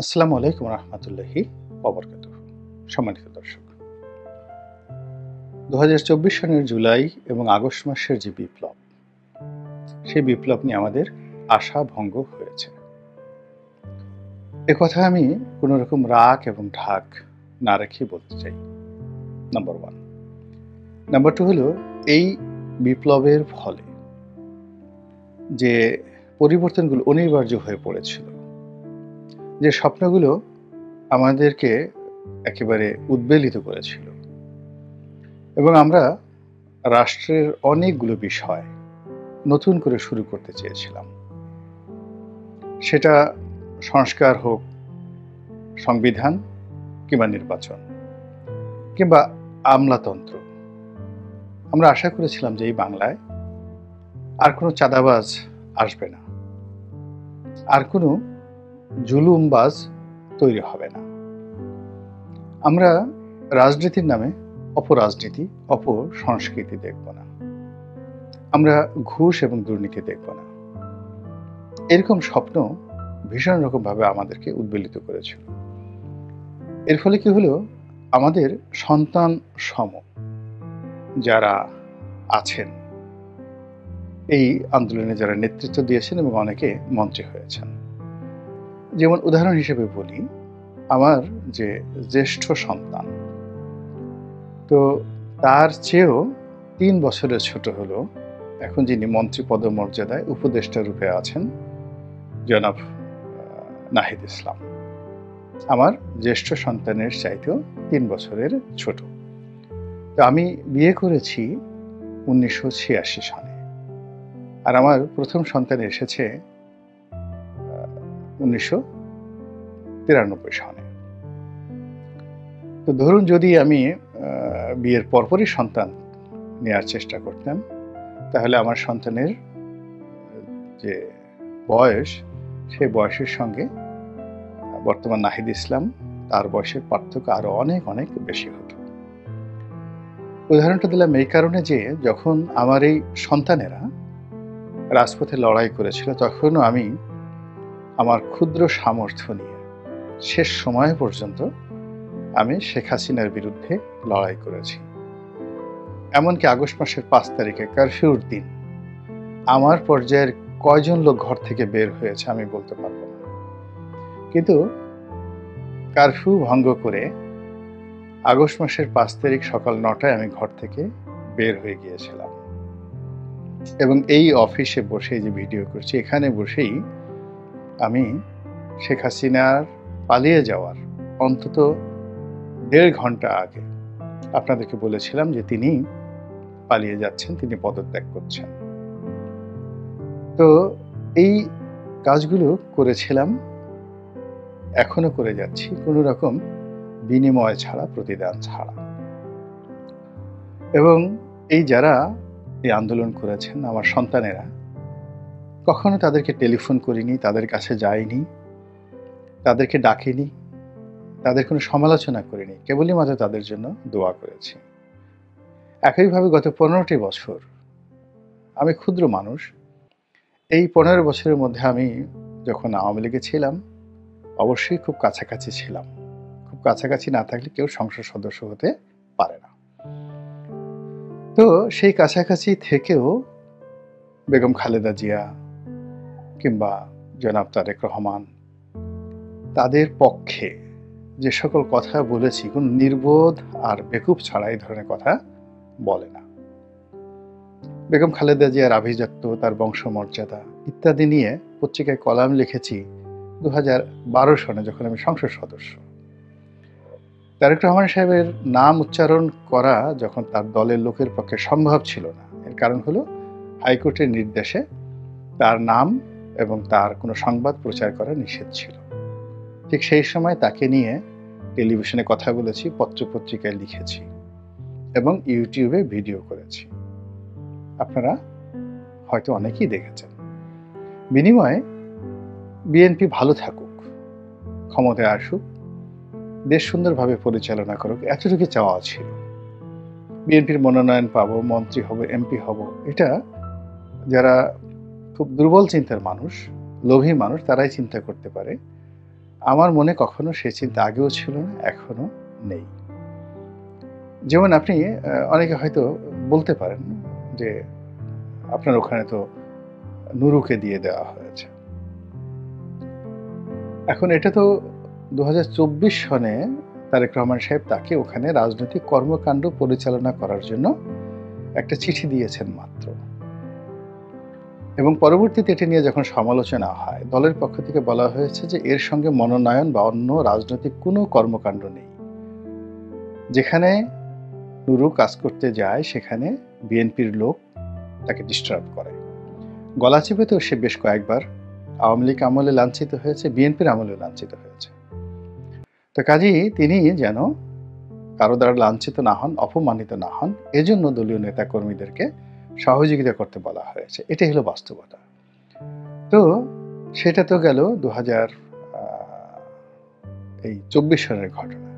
আসসালামু আলাইকুম রহমতুল্লাহি ওবরকাতুহ। সম্মানিত দর্শক, 2024 সনের জুলাই এবং আগস্ট মাসের যে বিপ্লব, সেই বিপ্লব নিয়ে আমাদের আশা ভঙ্গ হয়েছে। একথা আমি কোনো রকম রাগ এবং ঢাক না রেখে বলতে চাই। নাম্বার 1। নাম্বার 2 হলো, এই বিপ্লবের ফলে যে পরিবর্তনগুলো অনিবার্য হয়ে পড়েছিল, যে স্বপ্নগুলো আমাদেরকে একেবারে উদ্বেলিত করেছিল, এবং আমরা রাষ্ট্রের অনেকগুলো বিষয় নতুন করে শুরু করতে চেয়েছিলাম। সেটা সংস্কার হোক, সংবিধান কিংবা নির্বাচন কিংবা আমলাতন্ত্র। আমরা আশা করেছিলাম যে এই বাংলায় আর কোনো চাঁদাবাজ আসবে না, আর কোনো জুলুমবাজ তৈরি হবে না। আমরা রাজনীতির নামে অপরাজনীতি, অপসংস্কৃতি দেখব না। আমরা ঘুষ এবং দুর্নীতি দেখব না। এরকম স্বপ্ন ভীষণ রকমভাবে আমাদেরকে উদ্বেলিত করেছিল। এর ফলে কি হলো, আমাদের সন্তান সম যারা আছেন, এই আন্দোলনে যারা নেতৃত্ব দিয়েছেন এবং অনেকে মন্ত্রী হয়েছেন, যেমন উদাহরণ হিসেবে বলি, আমার যে জ্যেষ্ঠ সন্তান, তো তার চেয়েও 3 বছরের ছোট হলো এখন যিনি মন্ত্রী পদমর্যাদায় উপদেষ্টা রূপে আছেন, জনাব নাহিদ ইসলাম। আমার জ্যেষ্ঠ সন্তানের চাইতেও 3 বছরের ছোট। তো আমি বিয়ে করেছি 1986 সালে, আর আমার প্রথম সন্তান এসেছে 1993 সালে। তো ধরুন, যদি আমি বিয়ের পরপরই সন্তান নেওয়ার চেষ্টা করতাম, তাহলে আমার সন্তানের যে বয়স, সেই বয়সের সঙ্গে বর্তমান নাহিদ ইসলাম তার বয়সের পার্থক্য আরো অনেক অনেক বেশি হতো। উদাহরণটা দিলাম এই কারণে যে যখন আমার এই সন্তানেরা রাজপথে লড়াই করেছিল, তখনও আমি আমার ক্ষুদ্র সামর্থ্য নিয়ে শেষ সময় পর্যন্ত আমি শেখ হাসিনার বিরুদ্ধে লড়াই করেছি। এমনকি আগস্ট মাসের 5 তারিখে কারফিউর দিন আমার পর্যায়ের কয়জন লোক ঘর থেকে বের হয়েছে আমি বলতে পারবো না, কিন্তু কারফিউ ভঙ্গ করে আগস্ট মাসের 5 তারিখ সকাল 9টায় আমি ঘর থেকে বের হয়ে গিয়েছিলাম। এবং এই অফিসে বসে যে ভিডিও করছি, এখানে বসেই আমি শেখ হাসিনার পালিয়ে যাওয়ার অন্তত 1.5 ঘন্টা আগে আপনাদেরকে বলেছিলাম যে তিনি পালিয়ে যাচ্ছেন, তিনি পদত্যাগ করছেন। তো এই কাজগুলো করেছিলাম, এখনো করে যাচ্ছি, কোনো রকম বিনিময় ছাড়া, প্রতিদান ছাড়া। এবং এই যারা এই আন্দোলন করেছেন, আমার সন্তানেরা, কখনো তাদেরকে টেলিফোন করিনি, তাদের কাছে যাইনি, তাদেরকে ডাকিনি, তাদের কোনো সমালোচনা করিনি, কেবলই মাত্র তাদের জন্য দোয়া করেছি। একইভাবে গত 15টি বছর আমি ক্ষুদ্র মানুষ, এই 15 বছরের মধ্যে আমি যখন আওয়ামী লীগে ছিলাম, অবশ্যই খুব কাছাকাছি ছিলাম। খুব কাছাকাছি না থাকলে কেউ সংসদ সদস্য হতে পারে না। তো সেই কাছাকাছি থেকেও বেগম খালেদা জিয়া কিংবা জনাব তারেক রহমান, তাদের পক্ষে যে সকল কথা বলেছি, কোন নির্বোধ আর বেকুব ছাড়া এই ধরনের কথা বলে না। বেগম খালেদা জিয়ার আভিজাত্য, তার বংশমর্যাদা ইত্যাদি নিয়ে পত্রিকায় কলাম লিখেছি 2012 সনে, যখন আমি সংসদ সদস্য। তারেক রহমান সাহেবের নাম উচ্চারণ করা যখন তার দলের লোকের পক্ষে সম্ভব ছিল না, এর কারণ হলো হাইকোর্টের নির্দেশে তার নাম এবং তার কোনো সংবাদ প্রচার করা নিষেধ ছিল। ঠিক সেই সময় তাকে নিয়ে টেলিভিশনে কথা বলেছি, পত্রপত্রিকায় লিখেছি এবং ইউটিউবে ভিডিও করেছি। আপনারা হয়তো অনেকেই দেখেছেন। বিনিময়ে বিএনপি ভালো থাকুক, ক্ষমতায় আসুক, দেশ সুন্দরভাবে পরিচালনা করুক, এতটুকু চাওয়া ছিল। বিএনপির মনোনয়ন পাবো, মন্ত্রী হব, এমপি হব, এটা যারা খুব দুর্বল চিন্তার মানুষ, লোভী মানুষ, তারাই চিন্তা করতে পারে। আমার মনে কখনো সেই চিন্তা আগেও ছিল না, এখনো নেই। যেমন আপনি অনেকে হয়তো বলতে পারেন যে, আপনার ওখানে তো নুরুকে দিয়ে দেওয়া হয়েছে। এখন এটা তো ২০২৪ সনে তারেক রহমান সাহেব তাকে ওখানে রাজনৈতিক কর্মকাণ্ড পরিচালনা করার জন্য একটা চিঠি দিয়েছেন মাত্র। এবং পরবর্তীতে এটা নিয়ে যখন সমালোচনা হয়, দলের পক্ষ থেকে বলা হয়েছে যে এর সঙ্গে মনোনয়ন বা অন্য রাজনৈতিক কোনো কর্মকাণ্ড নেই। যেখানে নুরু কাজ করতে যায় সেখানে বিএনপির লোক তাকে ডিস্টার্ব করে। গলাচিপেতেও সে বেশ কয়েকবার আওয়ামী লীগ আমলে লাঞ্ছিত হয়েছে, বিএনপির আমলেও লাঞ্ছিত হয়েছে। তো কাজেই তিনি যেন কারো দ্বারা লাঞ্ছিত না হন, অপমানিত না হন, এজন্য দলীয় নেতাকর্মীদেরকে সহযোগিতা করতে বলা হয়েছে। এটাই হলো বাস্তবতা। তো সেটা তো গেল ২০২৪ সালের ঘটনা।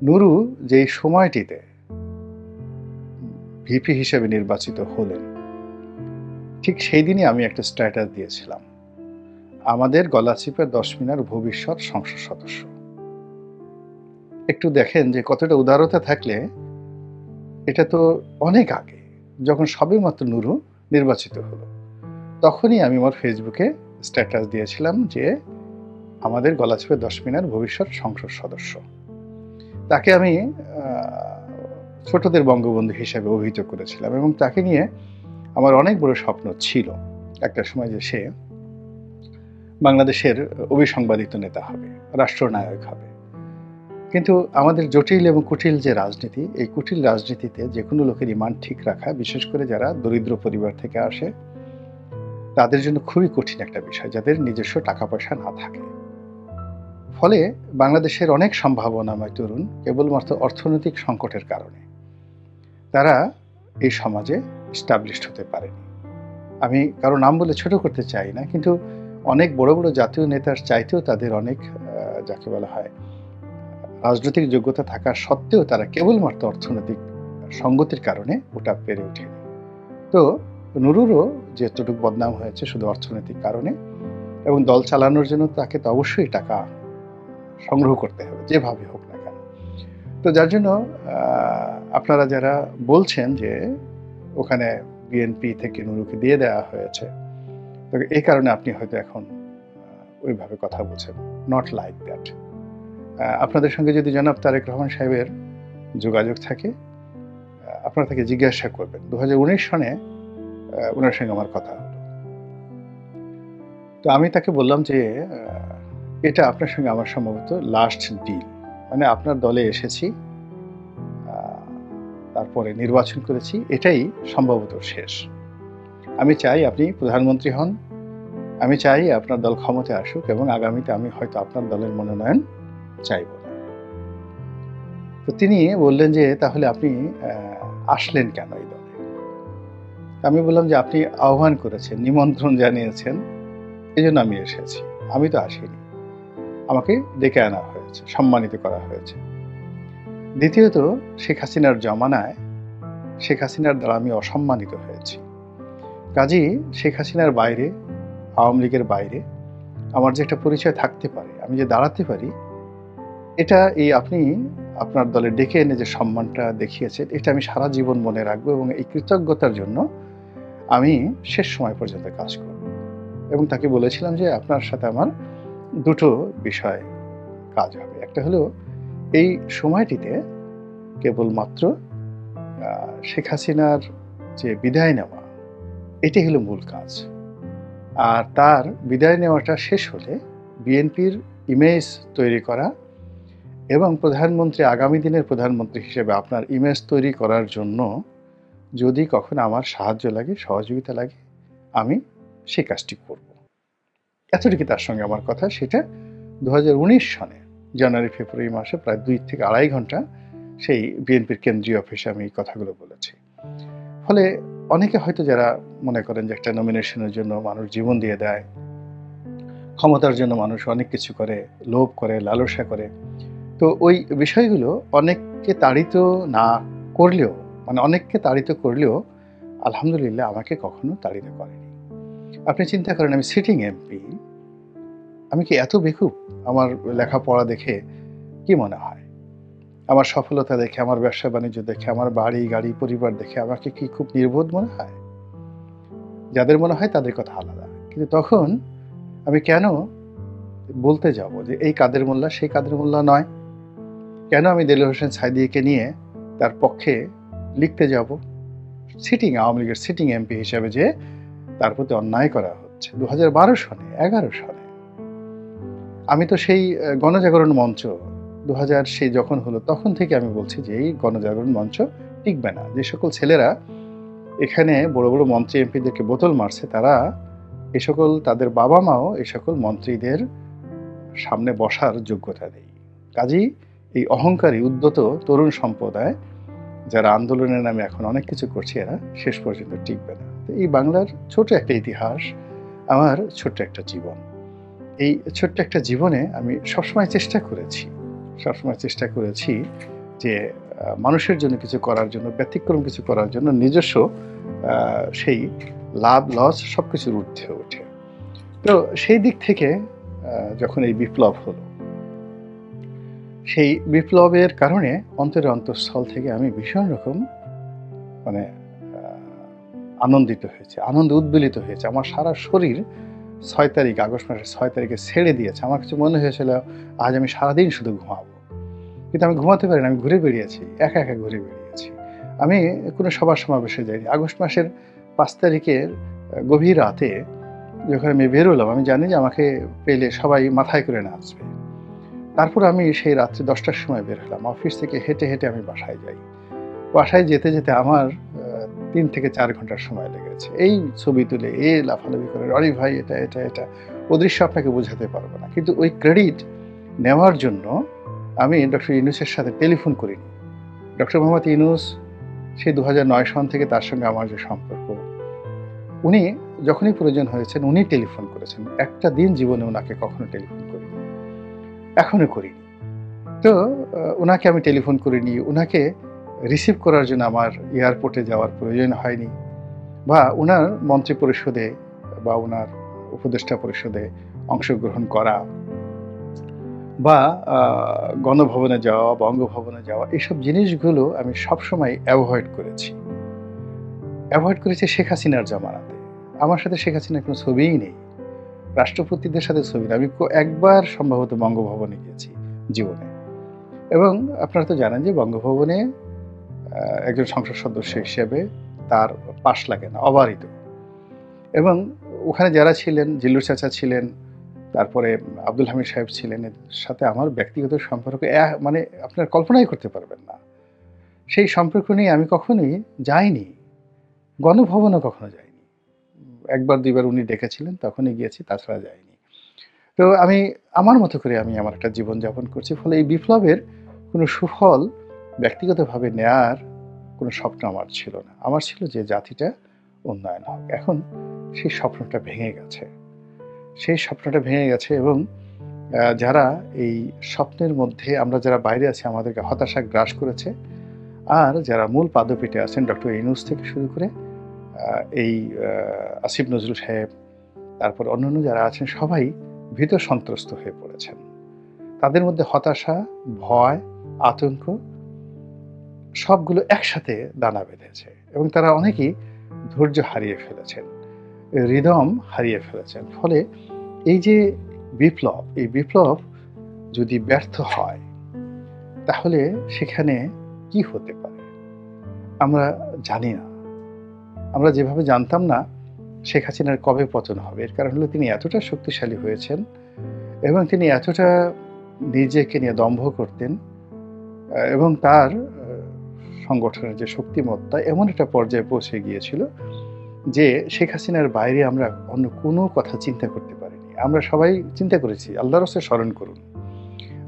নুরু যেই সময়টিতে ভিপি হিসেবে নির্বাচিত হলেন, ঠিক সেই দিনই আমি একটা স্ট্যাটাস দিয়েছিলাম, আমাদের গলাচিপের ১০ মিনার ভবিষ্যৎ সংসদ সদস্য। একটু দেখেন যে কতটা উদারতা থাকলে, এটা তো অনেক আগে, যখন সবেমাত্র নুরু নির্বাচিত হলো, তখনই আমি আমার ফেসবুকে স্ট্যাটাস দিয়েছিলাম যে আমাদের গলাচিপের ১০ মিনার ভবিষ্যৎ সংসদ সদস্য। তাকে আমি ছোটদের বঙ্গবন্ধু হিসেবে অভিহিত করেছিলাম এবং তাকে নিয়ে আমার অনেক বড় স্বপ্ন ছিল একটা সময় যে সে বাংলাদেশের অবিসংবাদিত নেতা হবে, রাষ্ট্রনায়ক হবে। কিন্তু আমাদের জটিল এবং কুটিল যে রাজনীতি, এই কুটিল রাজনীতিতে যে কোনো লোকের ইমান ঠিক রাখা, বিশেষ করে যারা দরিদ্র পরিবার থেকে আসে, তাদের জন্য খুবই কঠিন একটা বিষয়, যাদের নিজস্ব টাকা পয়সা না থাকে। ফলে বাংলাদেশের অনেক সম্ভাবনাময় তরুণ কেবলমাত্র অর্থনৈতিক সংকটের কারণে তারা এই সমাজে এস্টাবলিশড হতে পারেনি। আমি কারো নাম বলে ছোট করতে চাই না, কিন্তু অনেক বড় বড় জাতীয় নেতার চাইতেও তাদের অনেক যাকে বলা হয় রাজনৈতিক যোগ্যতা থাকা সত্ত্বেও তারা কেবলমাত্র অর্থনৈতিক সঙ্গতির কারণে ওটা পেরে ওঠেনি। তো নুরুরও যেটুকু বদনাম হয়েছে শুধু অর্থনৈতিক কারণে, এবং দল চালানোর জন্য তাকে তো অবশ্যই টাকা সংগ্রহ করতে হবে, যেভাবে হোক না কেন। তো যার জন্য আপনারা যারা বলছেন যে ওখানে বিএনপি থেকে নুরুকে দিয়ে দেওয়া হয়েছে, তো এই কারণে আপনি হয়তো এখন ওইভাবে কথা বলছেন, নট লাইক দ্যাট। আপনাদের সঙ্গে যদি জনাব তারেক রহমান সাহেবের যোগাযোগ থাকে, আপনারা তাকে জিজ্ঞাসা করবেন। ২০১৯ সনে ওনার সঙ্গে আমার কথা হলো। তো আমি তাকে বললাম যে এটা আপনার সঙ্গে আমার সম্ভবত লাস্ট ডিল, মানে আপনার দলে এসেছি, তারপরে নির্বাচন করেছি, এটাই সম্ভবত শেষ। আমি চাই আপনি প্রধানমন্ত্রী হন, আমি চাই আপনার দল ক্ষমতায় আসুক, এবং আগামীতে আমি হয়তো আপনার দলের মনোনয়ন চাইব না। তো তিনি বললেন যে তাহলে আপনি আসলেন কেন এই দলে? আমি বললাম যে আপনি আহ্বান করেছেন, নিমন্ত্রণ জানিয়েছেন, এই জন্য আমি এসেছি, আমি তো আসিনি, আমাকে ডেকে আনা হয়েছে, সম্মানিত করা হয়েছে। দ্বিতীয়ত, শেখ হাসিনার জমানায় শেখ হাসিনার দ্বারা আমি অসম্মানিত হয়েছি। কাজেই শেখ হাসিনার বাইরে, আওয়ামী লীগের বাইরে আমার যে একটা পরিচয় থাকতে পারে, আমি যে দাঁড়াতে পারি, এটা এই আপনি আপনার দলে ডেকে এনে যে সম্মানটা দেখিয়েছেন, এটা আমি সারা জীবন মনে রাখবো, এবং এই কৃতজ্ঞতার জন্য আমি শেষ সময় পর্যন্ত কাজ করব। এবং তাকে বলেছিলাম যে আপনার সাথে আমার দুটো বিষয় কাজ হবে। একটা হলো এই সময়টিতে কেবলমাত্র শেখ হাসিনার যে বিদায় নেওয়া, এটাই হলো মূল কাজ। আর তার বিদায় নেওয়াটা শেষ হলে বিএনপির ইমেজ তৈরি করা, এবং প্রধানমন্ত্রী, আগামী দিনের প্রধানমন্ত্রী হিসেবে আপনার ইমেজ তৈরি করার জন্য যদি কখনো আমার সাহায্য লাগে, সহযোগিতা লাগে, আমি সেই কাজটি করব। এতটুকু তার সঙ্গে আমার কথা। সেটা ২০১৯ সনে জানুয়ারি ফেব্রুয়ারি মাসে প্রায় ২ থেকে ২.৫ ঘন্টা সেই বিএনপির কেন্দ্রীয় অফিসে আমি এই কথাগুলো বলেছি। ফলে অনেকে হয়তো যারা মনে করেন যে একটা নমিনেশনের জন্য মানুষ জীবন দিয়ে দেয়, ক্ষমতার জন্য মানুষ অনেক কিছু করে, লোভ করে, লালসা করে, তো ওই বিষয়গুলো অনেককে তাড়িত না করলেও, মানে অনেককে তাড়িত করলেও আলহামদুলিল্লাহ আমাকে কখনো তাড়িত করেনি। আপনি চিন্তা করেন, আমি সিটিং এমপি, আমি কি এত বেকুব? আমার লেখাপড়া দেখে কি মনে হয়? আমার সফলতা দেখে, আমার ব্যবসা-বাণিজ্য দেখে, আমার বাড়ি, গাড়ি, পরিবার দেখে আমাকে কি খুব নির্বোধ মনে হয়? যাদের মনে হয় তাদের কথা আলাদা। কিন্তু তখন আমি কেন বলতে যাব যে এই কাদের মোল্লা সেই কাদের মোল্লা নয়? কেন আমি দেলোয়ার হোসেন সাঈদীকে নিয়ে তার পক্ষে লিখতে যাব? আওয়ামী লীগের সিটিং এমপি হিসেবে যে তার প্রতি অন্যায় করা হচ্ছে ২০১২ সনে, ১১ সনে। আমি তো সেই গণজাগরণ মঞ্চ ২০০০ সেই যখন হলো তখন থেকে আমি বলছি যে এই গণজাগরণ মঞ্চ টিকবে না। যে সকল ছেলেরা এখানে বড়, বড় মন্ত্রী এমপিদেরকে বোতল মারছে তারা এ সকল তাদের বাবা-মাও এ সকল মন্ত্রীদের সামনে বসার যোগ্যতা নেই। কাজেই এই অহংকারী উদ্যত তরুণ সম্প্রদায় যারা আন্দোলনের নামে এখন অনেক কিছু করছে এরা শেষ পর্যন্ত টিকবে না। তো এই বাংলার ছোট একটা ইতিহাস, আমার ছোট্ট একটা জীবন। এই ছোট্ট একটা জীবনে আমি সবসময় চেষ্টা করেছি যে মানুষের জন্য কিছু করার জন্য, ব্যতিক্রম কিছু করার জন্য নিজস্ব সেই লাভ লস সবকিছুর ঊর্ধ্বে ওঠে। তো সেই দিক থেকে যখন এই বিপ্লব হলো, সেই বিপ্লবের কারণে অন্তরের অন্তঃস্থল থেকে আমি ভীষণ রকম মানে আনন্দিত হয়েছি, আনন্দে উদ্বেলিত হয়েছে। আমার সারা শরীর ৬ তারিখ, আগস্ট মাসের ৬ তারিখে ছেড়ে দিয়েছে। আমার কাছে মনে হয়েছিল আজ আমি সারাদিন শুধু ঘুমাবো। কিন্তু আমি ঘুমাতে পারি না, আমি ঘুরে বেরিয়েছি, একা ঘুরে বেরিয়েছি। আমি কোনো সভা সমাবেশে যাইনি। আগস্ট মাসের ৫ তারিখের গভীর রাতে যখন আমি বেরোলাম, আমি জানি যে আমাকে পেলে সবাই মাথায় করে নাচবে। তারপর আমি সেই রাত্রে ১০টার সময় বের হলাম। অফিস থেকে হেঁটে আমি বাসায় যাই। বাসায় যেতে আমার ৩ থেকে ৪ ঘন্টার সময় লেগেছে। এই ছবি তুলে, লাফালাফি করে, "রনি ভাই এটা।" ও দৃশ্য আপনাকে বোঝাতে পারব না। কিন্তু ওই ক্রেডিট নেওয়ার জন্য আমি ডক্টর ইউনূসের সাথে টেলিফোন করিনি। ডক্টর মোহাম্মদ ইউনূস সেই ২০০৯ সন থেকে তার সঙ্গে আমার যে সম্পর্ক, উনি যখনই প্রয়োজন হয়েছেন উনি টেলিফোন করেছেন। একটা দিন জীবনে উনাকে কখনো টেলিফোন করিনি। এখনো করিনি। তো উনাকে আমি টেলিফোন করিনি। উনাকে রিসিভ করার জন্য আমার এয়ারপোর্টে যাওয়ার প্রয়োজন হয়নি, বা উনার মন্ত্রী পরিষদে বা উনার উপদেষ্টা পরিষদে অংশগ্রহণ করা, বা গণভবনে যাওয়া, বঙ্গভবনে যাওয়া, এইসব জিনিসগুলো আমি সবসময় অ্যাভয়েড করেছি শেখ হাসিনার জামানাতে। আমার সাথে শেখ হাসিনার কোনো ছবিই নেই, রাষ্ট্রপতিদের সাথে ছবি নেই। আমি একবার সম্ভবত বঙ্গভবনে গিয়েছি জীবনে। এবং আপনারা তো জানেন যে বঙ্গভবনে একজন সংসদ সদস্য হিসেবে তার পাশ লাগে না, অবারিত। এবং ওখানে যারা ছিলেন, জিল্লুর চাচা ছিলেন, তারপরে আব্দুল হামিদ সাহেব ছিলেন, এদের সাথে আমার ব্যক্তিগত সম্পর্ক মানে আপনারা কল্পনাই করতে পারবেন না। সেই সম্পর্ক নিয়ে আমি কখনোই যাইনি, গণভবনে কখনো যাইনি। একবার দুইবার উনি ডেকেছিলেন, তখনই গিয়েছি, তাছাড়া যাইনি। তো আমি আমার মতো করে আমি আমার একটা জীবনযাপন করছি। ফলে এই বিপ্লবের কোনো সুফল ব্যক্তিগতভাবে নেয়ার কোনো স্বপ্ন আমার ছিল না। আমার ছিল যে জাতিটা উন্নয়ন হোক। এখন সেই স্বপ্নটা ভেঙে গেছে এবং যারা এই স্বপ্নের মধ্যে, আমরা যারা বাইরে আছি, আমাদেরকে হতাশা গ্রাস করেছে। আর যারা মূল পাদপীঠে আছেন, ডক্টর ইউনূস থেকে শুরু করে এই আসিফ নজরুল সাহেব, তারপর অন্যান্য যারা আছেন, সবাই ভীত সন্ত্রস্ত হয়ে পড়েছেন। তাদের মধ্যে হতাশা, ভয়, আতঙ্ক সবগুলো একসাথে দানা বেঁধেছে এবং তারা অনেকেই ধৈর্য হারিয়ে ফেলেছেন, হৃদম হারিয়ে ফেলেছেন। ফলে এই যে বিপ্লব যদি ব্যর্থ হয় তাহলে সেখানে কি হতে পারে আমরা জানি না। আমরা যেভাবে জানতাম না শেখ হাসিনার কবে পতন হবে, এর কারণ হলো তিনি এতটা শক্তিশালী হয়েছেন এবং তিনি এতটা নিজেকে নিয়ে দম্ভ করতেন এবং তার সংগঠনের যে শক্তিমত্তা এমন একটা পর্যায়ে পৌঁছে গিয়েছিল যে শেখ হাসিনার বাইরে আমরা অন্য কোনো কথা চিন্তা করতে পারিনি। আমরা সবাই চিন্তা করেছি, আল্লাহর রাস্তায় স্মরণ করুন,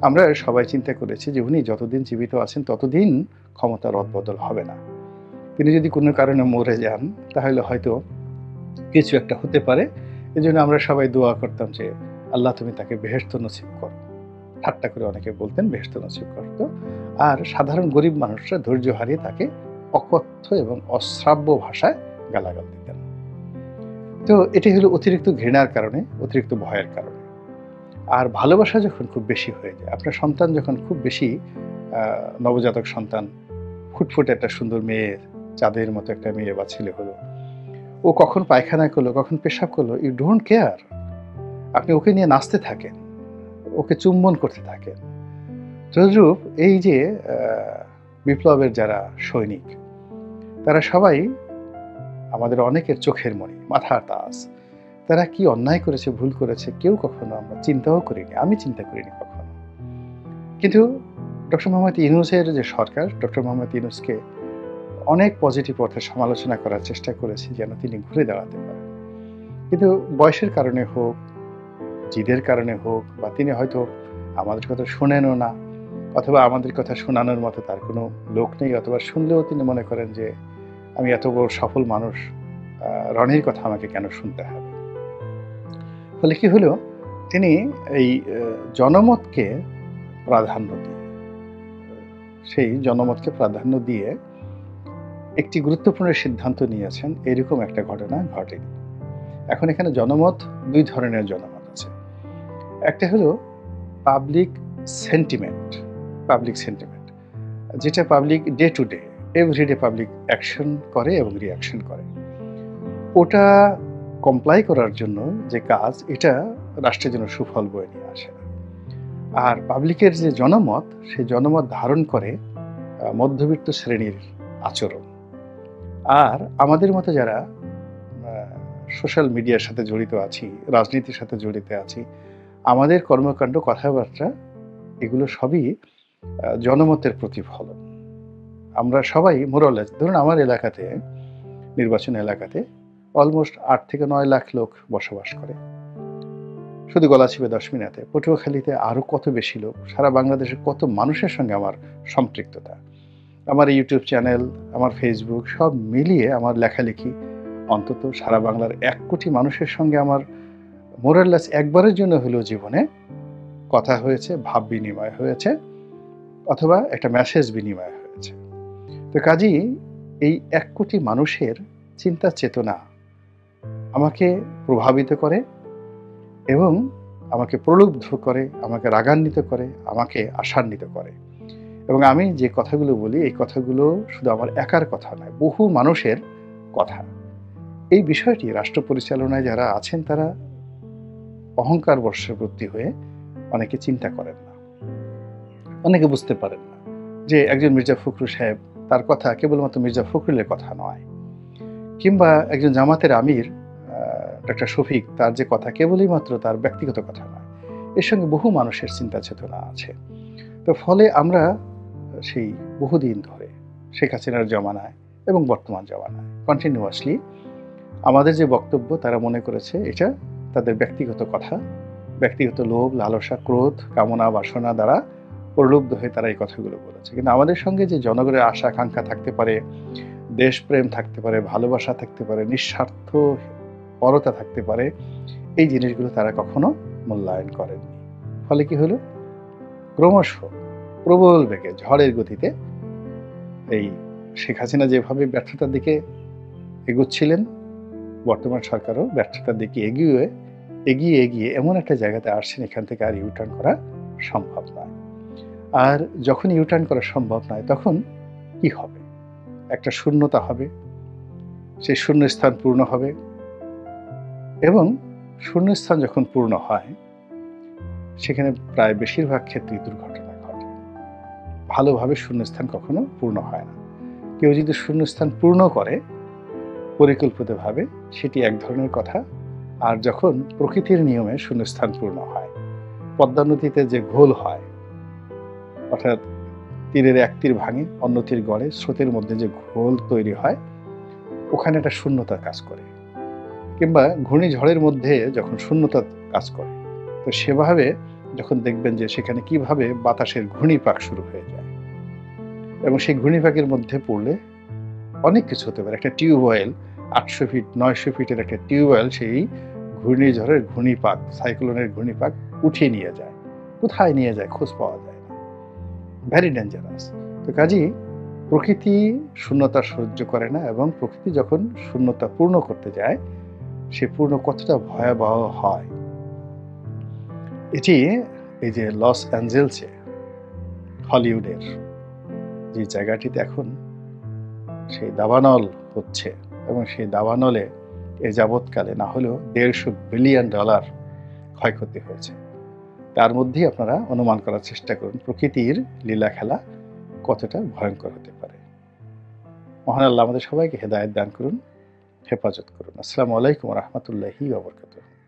আমরা সবাই চিন্তা করেছি যে উনি যতদিন জীবিত আছেন ততদিন ক্ষমতার রদবদল হবে না। তিনি যদি কোনো কারণে মরে যান তাহলে হয়তো কিছু একটা হতে পারে। এজন্য আমরা সবাই দোয়া করতাম যে আল্লাহ তুমি তাকে বেহেশত নসিব করো। ঠাট্টা করে অনেকে বলতেন বেহেশত নসিব করতো। আর সাধারণ গরিব মানুষরা ধৈর্য হারিয়ে তাকে অকথ্য এবং অশ্রাব্য ভাষায় গালাগাল দিতেন। তো এটি হলো অতিরিক্ত ঘৃণার কারণে, অতিরিক্ত ভয়ের কারণে। আর ভালোবাসা যখন খুব বেশি হয়ে যায়, আপনার সন্তান যখন খুব বেশি নবজাতক সন্তান, ফুটফুটে একটা সুন্দর মেয়ে, চাঁদের মতো একটা মেয়ে বা ছেলে হলো, ও কখন পায়খানা করলো, কখন পেশাব করলো, ইউ ডোন্ট কেয়ার। আপনি ওকে নিয়ে নাচতে থাকেন, ওকে চুম্বন করতে থাকেন। তদ্রূপ এই যে বিপ্লবের যারা সৈনিক, তারা সবাই আমাদের অনেকের চোখের মণি, মাথার তাজ। তারা কি অন্যায় করেছে, ভুল করেছে, কেউ কখনো আমরা চিন্তাও করিনি, আমি চিন্তা করিনি কখনো। কিন্তু ডক্টর মোহাম্মদ ইউনূসের যে সরকার, ডক্টর মোহাম্মদ ইউনূসকে অনেক পজিটিভ অর্থে সমালোচনা করার চেষ্টা করেছি যেন তিনি ঘুরে দাঁড়াতে পারেন। কিন্তু বয়সের কারণে হোক, জিদের কারণে হোক, বা তিনি হয়তো আমাদের কথা শোনেনও না, অথবা আমাদের কথা শোনানোর মতো তার কোনো লোক নেই, অথবা শুনলেও তিনি মনে করেন যে আমি এত বড় সফল মানুষ, রনির কথা আমাকে কেন শুনতে হবে। ফলে কি হলো, তিনি এই জনমতকে প্রাধান্য দিয়ে, সেই জনমতকে প্রাধান্য দিয়ে একটি গুরুত্বপূর্ণ সিদ্ধান্ত নিয়েছেন, এরকম একটা ঘটনা ঘটেনি। এখন এখানে জনমত, দুই ধরনের জনমত আছে। একটা হলো পাবলিক সেন্টিমেন্ট, যেটা public day to day, everyday public action করে এবং রিয়াকশন করে। ওটা কমপ্লাই করার জন্য যে কাজ, এটা রাষ্ট্রের জন্য সুফল বয়ে নিয়ে আসে না। আর পাবলিকের যে জনমত, সেই জনমত ধারণ করে মধ্যবিত্ত শ্রেণীর আচরণ। আর আমাদের মতো যারা সোশ্যাল মিডিয়ার সাথে জড়িত আছি, রাজনীতির সাথে জড়িত আছি, আমাদের কর্মকাণ্ড, কথাবার্তা, এগুলো সবই জনমতের প্রতিফলন। আমরা সবাই মোরালেস, ধরুন আমার এলাকাতে, নির্বাচন এলাকাতে অলমোস্ট 8 থেকে 9 লাখ লোক বসবাস করে, শুধু গলাচিপে 10 মিনিটে। পটুয়াখালীতে আরও কত বেশি লোক, সারা বাংলাদেশের কত মানুষের সঙ্গে আমার সম্পৃক্ততা, আমার ইউটিউব চ্যানেল, আমার ফেসবুক, সব মিলিয়ে আমার লেখালেখি, অন্তত সারা বাংলার 1 কোটি মানুষের সঙ্গে আমার মোরালেস একবারের জন্য হলেও জীবনে কথা হয়েছে, ভাব বিনিময় হয়েছে, অথবা একটা মেসেজ বিনিময় হয়েছে। তো কাজেই এই 1 কোটি মানুষের চিন্তা চেতনা আমাকে প্রভাবিত করে এবং আমাকে প্রলুব্ধ করে, আমাকে রাগান্বিত করে, আমাকে আশান্বিত করে। এবং আমি যে কথাগুলো বলি, এই কথাগুলো শুধু আমার একার কথা নয়, বহু মানুষের কথা। এই বিষয়টি রাষ্ট্র পরিচালনায় যারা আছেন, তারা অহংকার বশবর্তী হয়ে অনেকে চিন্তা করেন না, অনেকে বুঝতে পারেন না যে একজন মির্জা ফখরুল সাহেব, তার কথা কেবলমাত্র মির্জা ফখরুলের কথা নয়, কিংবা একজন জামাতের আমির ডক্টর শফিক, তার যে কথা কেবলই মাত্র তার ব্যক্তিগত কথা নয়, এর সঙ্গে বহু মানুষের চিন্তা চেতনা আছে। তো ফলে আমরা সেই বহুদিন ধরে শেখ হাসিনার জমানায় এবং বর্তমান জমানায় কন্টিনিউয়াসলি আমাদের যে বক্তব্য, তারা মনে করেছে এটা তাদের ব্যক্তিগত কথা, ব্যক্তিগত লোভ, লালসা, ক্রোধ, কামনা, বাসনা দ্বারা প্রলুব্ধ হয়ে তারা এই কথাগুলো বলেছে। কিন্তু আমাদের সঙ্গে যে জনগণের আশা আকাঙ্ক্ষা থাকতে পারে, দেশপ্রেম থাকতে পারে, ভালোবাসা থাকতে পারে, নিঃস্বার্থ পরতা থাকতে পারে, এই জিনিসগুলো তারা কখনো মূল্যায়ন করেননি। ফলে কি হলো, ক্রমশ প্রবল বেগে, ঝড়ের গতিতে এই শেখ হাসিনা যেভাবে ব্যর্থতার দিকে এগোচ্ছিলেন, বর্তমান সরকারও ব্যর্থতার দিকে এগিয়ে এগিয়ে এমন একটা জায়গাতে আসছেন, এখান থেকে আর ইউটার্ন করা সম্ভব নয়। আর যখন ইউটার্ন করা সম্ভব নয়, তখন কি হবে? একটা শূন্যতা হবে, সেই শূন্যস্থান পূর্ণ হবে, এবং শূন্যস্থান যখন পূর্ণ হয়, সেখানে প্রায় বেশিরভাগ ক্ষেত্রেই দুর্ঘটনা ঘটে। ভালোভাবে শূন্যস্থান কখনো পূর্ণ হয় না। কেউ যদি শূন্যস্থান পূর্ণ করে পরিকল্পিতভাবে, সেটি এক ধরনের কথা। আর যখন প্রকৃতির নিয়মে শূন্যস্থান পূর্ণ হয়, পদ্মা নদীতে যে ঘোল হয়, অর্থাৎ তীরের এক তীর ভাঙে অন্য তীর গড়ে, স্রোতের মধ্যে যে ঘোল তৈরি হয়, ওখানে একটা শূন্যতা কাজ করে। কিংবা ঘূর্ণিঝড়ের মধ্যে যখন শূন্যতা কাজ করে, তো সেভাবে যখন দেখবেন যে সেখানে কিভাবে বাতাসের ঘূর্ণিপাক শুরু হয়ে যায়, এবং সেই ঘূর্ণিপাকের মধ্যে পড়লে অনেক কিছু হতে পারে। একটা টিউবওয়েল, 800 ফিট 900 ফিটের একটা টিউবওয়েল, সেই ঘূর্ণিঝড়ের ঘূর্ণিপাক, সাইক্লোনের ঘূর্ণিপাক উঠিয়ে নিয়ে যায়। কোথায় নিয়ে যায় খোঁজ পাওয়া যায় না, ভেরি ডেঞ্জারাস। তো কাজেই প্রকৃতি শূন্যতা সহ্য করে না, এবং প্রকৃতি যখন শূন্যতা পূর্ণ করতে যায়, সে পূর্ণ কতটা ভয়াবহ হয়। এটি এই যে লস অ্যাঞ্জেলসে হলিউডের যে জায়গাটিতে এখন সেই দাবানল হচ্ছে এবং সেই দাবানলে এ যাবৎকালে না হলেও $150 বিলিয়ন ক্ষয়ক্ষতি হয়েছে। তার মধ্যেই আপনারা অনুমান করার চেষ্টা করুন প্রকৃতির লীলা খেলা কতটা ভয়ঙ্কর হতে পারে। মহান আল্লাহ আমাদের সবাইকে হেদায়েত দান করুন, হেফাজত করুন। আসসালামু আলাইকুম ওয়া রাহমাতুল্লাহি ওয়া বারাকাতুহু।